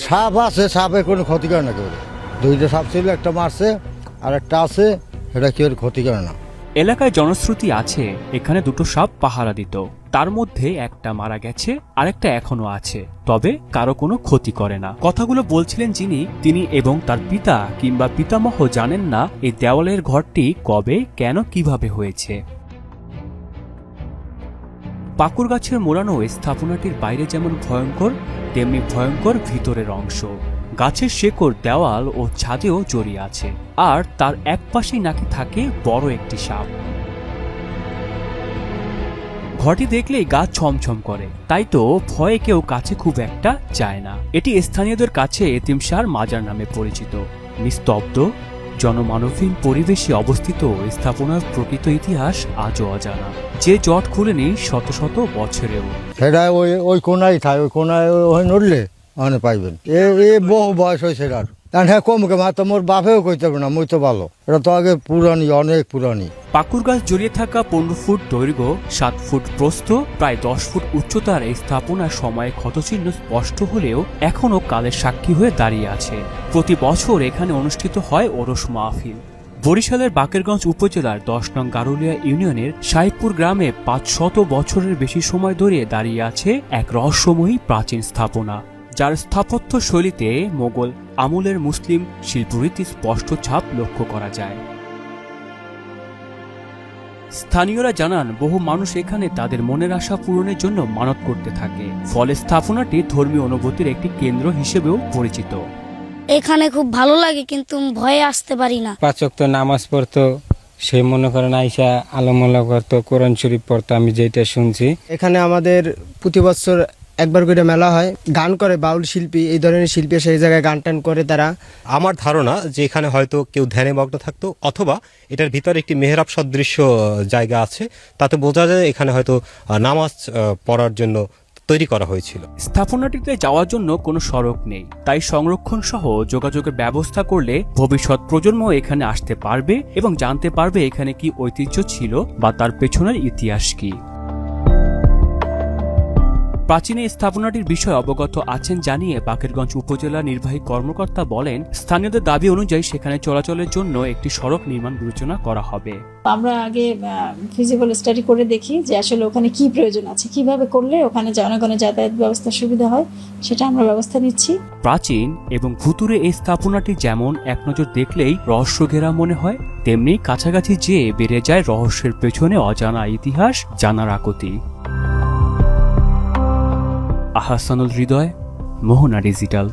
সাপ আছে, সাপে কোনো ক্ষতি করে না কেউ। দুইটা সাপ ছিল, একটা মারছে আর একটা আছে, সেটা কেউ ক্ষতি করে না। এলাকায় জনশ্রুতি আছে এখানে দুটো সাপ পাহারা দিত, তার মধ্যে একটা মারা গেছে আরেকটা এখনো আছে, তবে কারো কোনো ক্ষতি করে না। কথাগুলো বলছিলেন যিনি, তিনি এবং তার পিতা কিংবা পিতামহ জানেন না এই দেওয়ালের ঘরটি কবে, কেন, কিভাবে হয়েছে। পাকুর গাছের মোড়ানো স্থাপনাটির বাইরে যেমন ভয়ঙ্কর, তেমনি ভয়ঙ্কর ভিতরের অংশ। গাছের শেকড় দেওয়াল ও ছাদেও জড়িয়ে আছে, আর তার এক পাশেই নাকি থাকে বড় একটি সাপ। ঘরটি দেখলেই গা ছমছম করে, তাই তো ভয়ে কেউ কাছে খুব একটা যায় না। এটি স্থানীয়দের কাছে এতিমশার মাজার নামে পরিচিত। নিস্তব্ধ জনমানবহীন পরিবেশে অবস্থিত স্থাপনার প্রকৃত ইতিহাস আজও অজানা, যে জট খুলেনি শত শত বছরেও। সেটা ওই কোনায় থাকে, ওই কোনায় ওই নড়লে ওখানে পাইবেন। বহু বয়স হয়েছে সেটার। হ্যাঁ, কমকে তো মোর বাপেও কইতে পারবে না, মই তো ভালো। এটা তো আগে পুরানি, অনেক পুরানি। পাকুর গাছ জড়িয়ে থাকা 15 ফুট দৈর্ঘ্য, 7 ফুট প্রস্থ, প্রায় 10 ফুট উচ্চতার এই স্থাপনার সময়ে ক্ষতচিহ্ন স্পষ্ট হলেও এখনও কালের সাক্ষী হয়ে দাঁড়িয়ে আছে। প্রতি বছর এখানে অনুষ্ঠিত হয় ওরস মাহফিল। বরিশালের বাকেরগঞ্জ উপজেলার 10 নং গারুলিয়া ইউনিয়নের সাহেবপুর গ্রামে 500 বছরের বেশি সময় ধরে দাঁড়িয়ে আছে এক রহস্যময়ী প্রাচীন স্থাপনা, যার স্থাপত্য শৈলীতে মোগল আমলের মুসলিম শিল্পরীতির স্পষ্ট ছাপ লক্ষ্য করা যায়। স্থানীয়রা জানান, বহু মানুষ এখানে তাদের মনের আশা পূরণের জন্য মানত করতে থাকে, ফলে স্থাপনাটি ধর্মীয় অনুভূতির একটি কেন্দ্র হিসেবেও পরিচিত। এখানে খুব ভালো লাগে, কিন্তু ভয়ে আসতে পারি না। 5 ওয়াক্ত নামাজ পড়তো, সে মনে করেন আইসা আলমোলা করতো, কোরআন শরীফ পড়তো, আমি যেটা শুনছি। এখানে আমাদের প্রতি বছর একবার করে মেলা হয়, গান করে বাউল শিল্পী, এই ধরনের শিল্পী সেই জায়গায় গান টান করে তারা। আমার ধারণা যে এখানে হয়তো কেউ ধ্যানে মগ্ন থাকতো, অথবা এটার ভিতরে একটি মেহরাব সদৃশ্য জায়গা আছে, তাতে বোঝা যায় এখানে হয়তো নামাজ পড়ার জন্য তৈরি করা হয়েছিল। স্থাপনাটিতে যাওয়ার জন্য কোনো সড়ক নেই, তাই সংরক্ষণ সহ যোগাযোগের ব্যবস্থা করলে ভবিষ্যৎ প্রজন্ম এখানে আসতে পারবে এবং জানতে পারবে এখানে কি ঐতিহ্য ছিল বা তার পেছনের ইতিহাস কি। প্রাচীন এই স্থাপনাটির বিষয়ে অবগত আছেন জানিয়ে বাকেরগঞ্জ উপজেলা নির্বাহী কর্মকর্তা বলেন, স্থানীয়দের দাবি অনুযায়ী সেখানে চলাচলের জন্য একটি সড়ক নির্মাণ বিবেচনা করা হবে। আমরা আগে ফিজিবল স্টাডি করে দেখি যে আসলে ওখানে কি প্রয়োজন আছে, কিভাবে করলে ওখানে জনগণের যাতায়াত ব্যবস্থা সুবিধা হয়, সেটা আমরা ব্যবস্থা নিচ্ছি। প্রাচীন এবং ভুতুরে এই স্থাপনাটি যেমন এক নজর দেখলেই রহস্য ঘেরা মনে হয়, তেমনি কাছাকাছি যেয়ে বেড়ে যায় রহস্যের পেছনে অজানা ইতিহাস জানার আকুতি। আহসানুল হৃদয়, মোহনা ডিজিটাল।